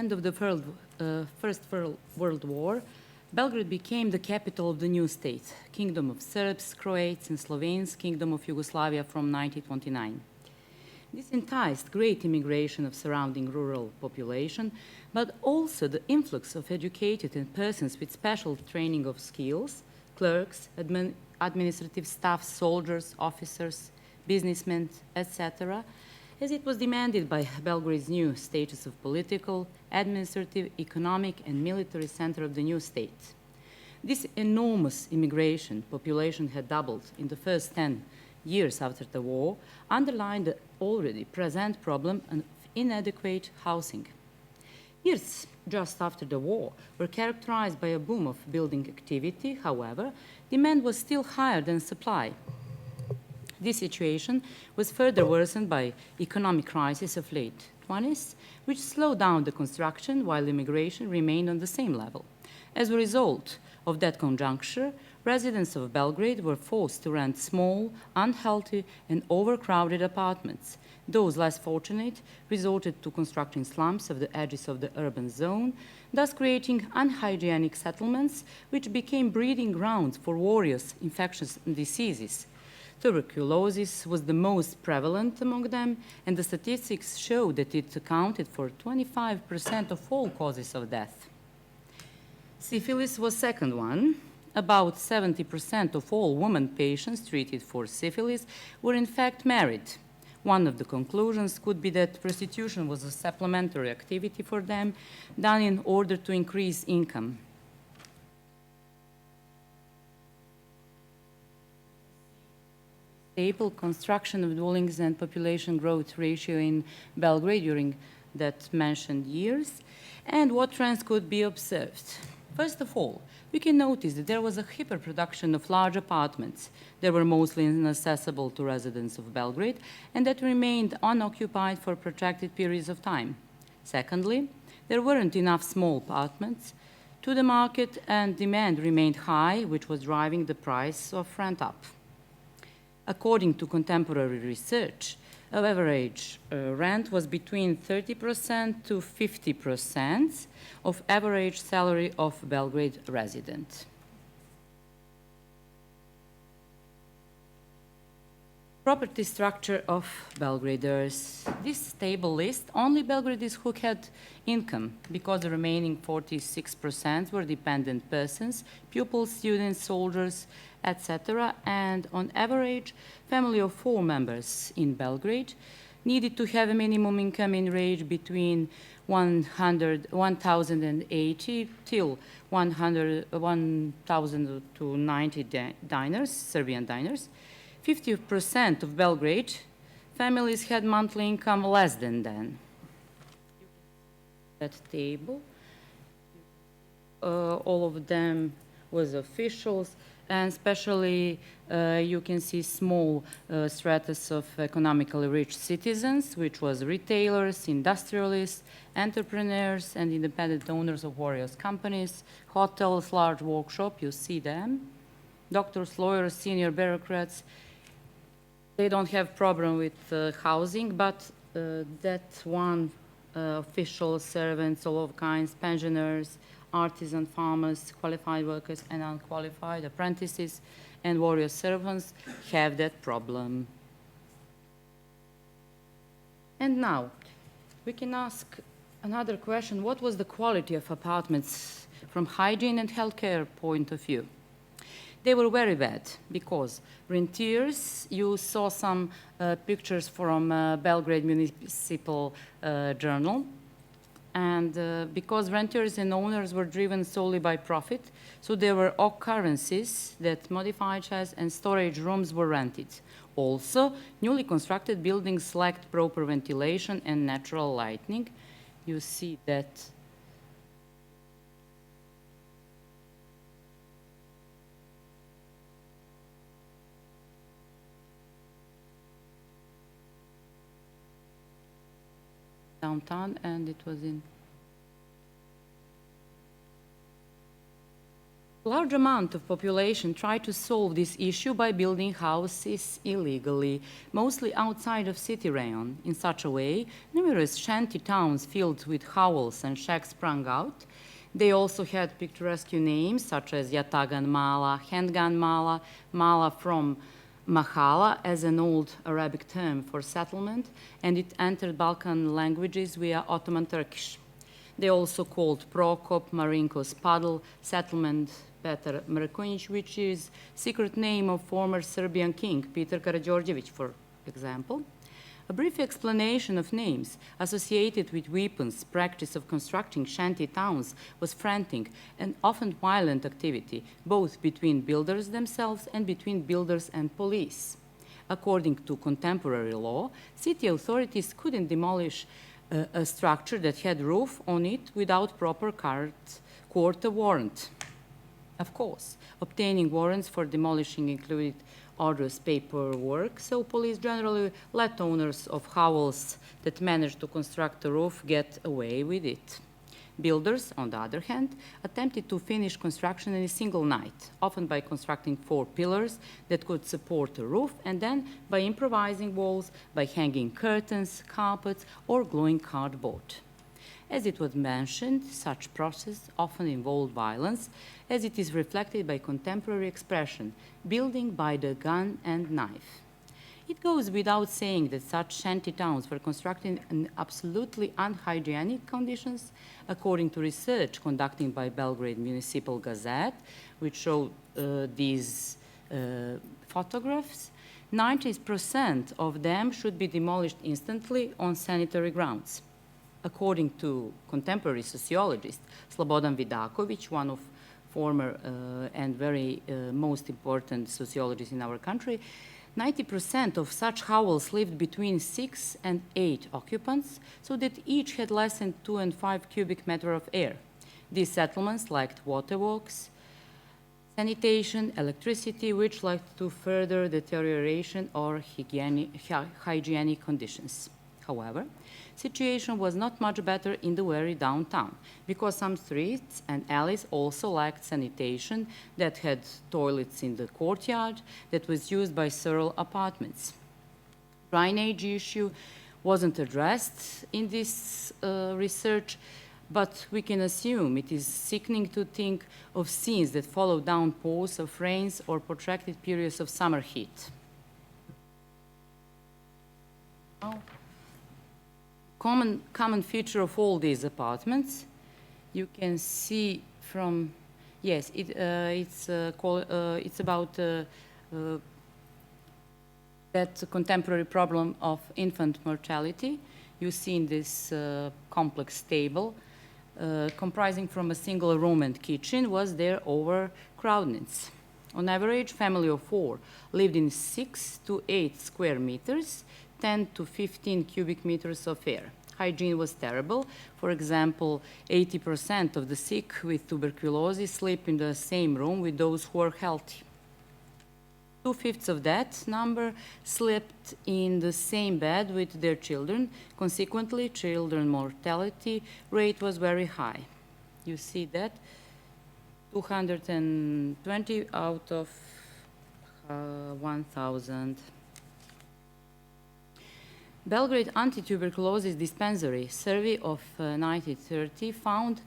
end of the First World War, Belgrade became the capital of the new state, Kingdom of Serbs, Croats, and Slovenes, Kingdom of Yugoslavia from 1929. This enticed great immigration of surrounding rural population, but also the influx of educated and persons with special training of skills, clerks, administrative staff, soldiers, officers, businessmen, etc., as it was demanded by Belgrade's new status of political, administrative, economic, and military center of the new state. This enormous immigration population had doubled in the first 10 years after the war, underlined the already present problem of inadequate housing. Years just after the war were characterized by a boom of building activity. However, demand was still higher than supply. This situation was further worsened by economic crisis of late 20s, which slowed down the construction while immigration remained on the same level. As a result of that conjuncture, residents of Belgrade were forced to rent small, unhealthy, and overcrowded apartments. Those less fortunate resorted to constructing slums of the edges of the urban zone, thus creating unhygienic settlements, which became breeding grounds for various infectious diseases. Tuberculosis was the most prevalent among them, and the statistics show that it accounted for 25% of all causes of death. Syphilis was second one. About 70% of all women patients treated for syphilis were in fact married. One of the conclusions could be that prostitution was a supplementary activity for them, done in order to increase income. Stable construction of dwellings and population growth ratio in Belgrade during that mentioned years, and what trends could be observed. First of all, we can notice that there was a hyperproduction of large apartments that were mostly inaccessible to residents of Belgrade and that remained unoccupied for protracted periods of time. Secondly, there weren't enough small apartments to the market and demand remained high, which was driving the price of rent up. According to contemporary research, average rent was between 30% to 50% of average salary of Belgrade resident. Property structure of Belgraders. This table lists only Belgraders who had income, because the remaining 46% were dependent persons, pupils, students, soldiers, etc. And on average, family of 4 members in Belgrade needed to have a minimum income in range between 1,080 till 1,090 dinars, Serbian dinars. 50% of Belgrade families had monthly income less than that. That table, all of them was officials, and especially you can see small stratus of economically rich citizens, which was retailers, industrialists, entrepreneurs, and independent owners of various companies, hotels, large workshop, you see them, doctors, lawyers, senior bureaucrats. They don't have problem with housing, but that one official servants, all of kinds, pensioners, artisan farmers, qualified workers, and unqualified apprentices and warrior servants have that problem. And now, we can ask another question. What was the quality of apartments from hygiene and healthcare point of view? They were very bad because rentiers, you saw some pictures from Belgrade Municipal Journal, and because renters and owners were driven solely by profit, so there were occurrences that modified sheds and storage rooms were rented. Also, newly constructed buildings lacked proper ventilation and natural lighting. You see that downtown, and it was in A large amount of population tried to solve this issue by building houses illegally, mostly outside of city rayon. In such a way, numerous shanty towns filled with hovels and shacks sprang out. They also had picturesque names such as Yatagan Mala, Handgan Mala, Mala from Mahala as an old Arabic term for settlement, and it entered Balkan languages via Ottoman Turkish. They also called Prokop, Marinko's Paddle, settlement Petar Mrkonjić, which is secret name of former Serbian king Petar Karađorđević, for example. A brief explanation of names associated with weapons, practice of constructing shanty towns was frantic and often violent activity, both between builders themselves and between builders and police. According to contemporary law, city authorities couldn't demolish a structure that had roof on it without proper court warrant. Of course, obtaining warrants for demolishing included arduous paperwork, so police generally let owners of hovels that managed to construct a roof get away with it. Builders, on the other hand, attempted to finish construction in a single night, often by constructing 4 pillars that could support a roof, and then by improvising walls, by hanging curtains, carpets, or gluing cardboard. As it was mentioned, such process often involved violence, as it is reflected by contemporary expression, building by the gun and knife. It goes without saying that such shanty towns were constructed in absolutely unhygienic conditions, according to research conducted by Belgrade Municipal Gazette, which showed these photographs. 90% of them should be demolished instantly on sanitary grounds. According to contemporary sociologist Slobodan Vidaković, one of former and very most important sociologists in our country, 90% of such hovels lived between 6 and 8 occupants, so that each had less than 2 and 5 cubic meters of air. These settlements lacked waterworks, sanitation, electricity, which led to further deterioration or hygienic conditions. However, situation was not much better in the very downtown, because some streets and alleys also lacked sanitation, that had toilets in the courtyard, that was used by several apartments. Drainage issue wasn't addressed in this research, but we can assume it is sickening to think of scenes that follow downpours of rains or protracted periods of summer heat. Common feature of all these apartments, you can see from, yes, it's about that contemporary problem of infant mortality. You see in this complex table, comprising from a single room and kitchen, was their overcrowdedness. On average, family of 4 lived in 6 to 8 square meters, 10 to 15 cubic meters of air. Hygiene was terrible. For example, 80% of the sick with tuberculosis sleep in the same room with those who are healthy. 2/5 of that number slept in the same bed with their children. Consequently, children mortality rate was very high. You see that 220 out of 1,000. Belgrade Anti-Tuberculosis Dispensary survey of 1930 found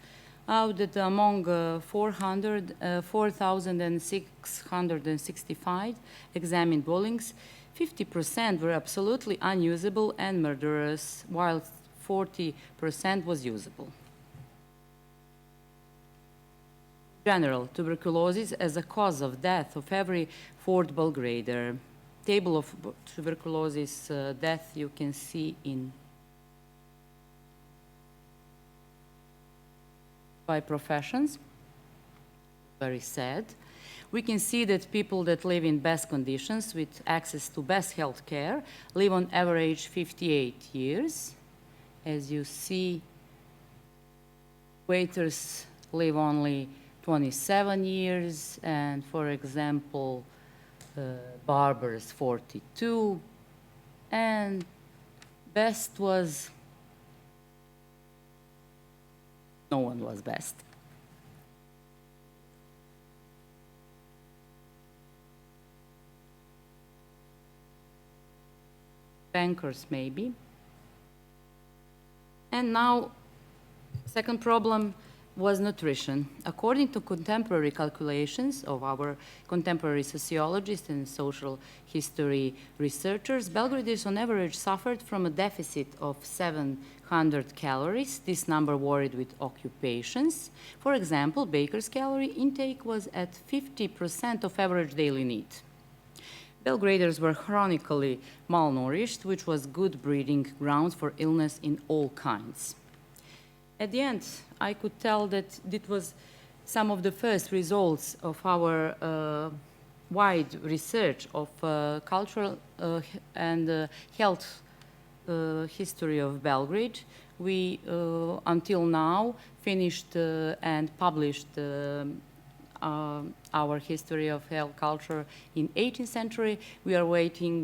out that among 4,665 examined dwellings, 50% were absolutely unusable and murderous, while 40% was usable. In general, tuberculosis as a cause of death of every 4th Belgrader. Table of tuberculosis death you can see in by professions. Very sad. We can see that people that live in best conditions with access to best health care live on average 58 years. As you see, waiters live only 27 years, and for example, barbers 42, and best was, no one was best. bankers maybe. And now, second problem was nutrition. According to contemporary calculations of our contemporary sociologists and social history researchers, Belgraders on average suffered from a deficit of 700 calories. This number varied with occupations. For example, baker's calorie intake was at 50% of average daily need. Belgraders were chronically malnourished, which was good breeding grounds for illness in all kinds. At the end, I could tell that it was some of the first results of our wide research of cultural and health history of Belgrade. We, until now, finished and published our history of health culture in 18th century. We are waiting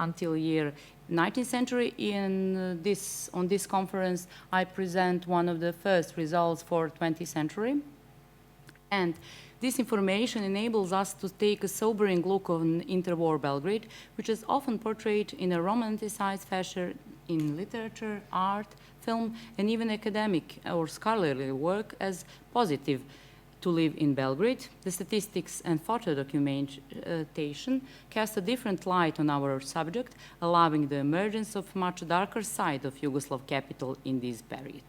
until year 19th century. On this conference, I present one of the first results for 20th century. And this information enables us to take a sobering look on interwar Belgrade, which is often portrayed in a romanticized fashion in literature, art, film, and even academic or scholarly work as positive to live in Belgrade. The statistics and photo documentation cast a different light on our subject, allowing the emergence of much darker side of Yugoslav capital in this period.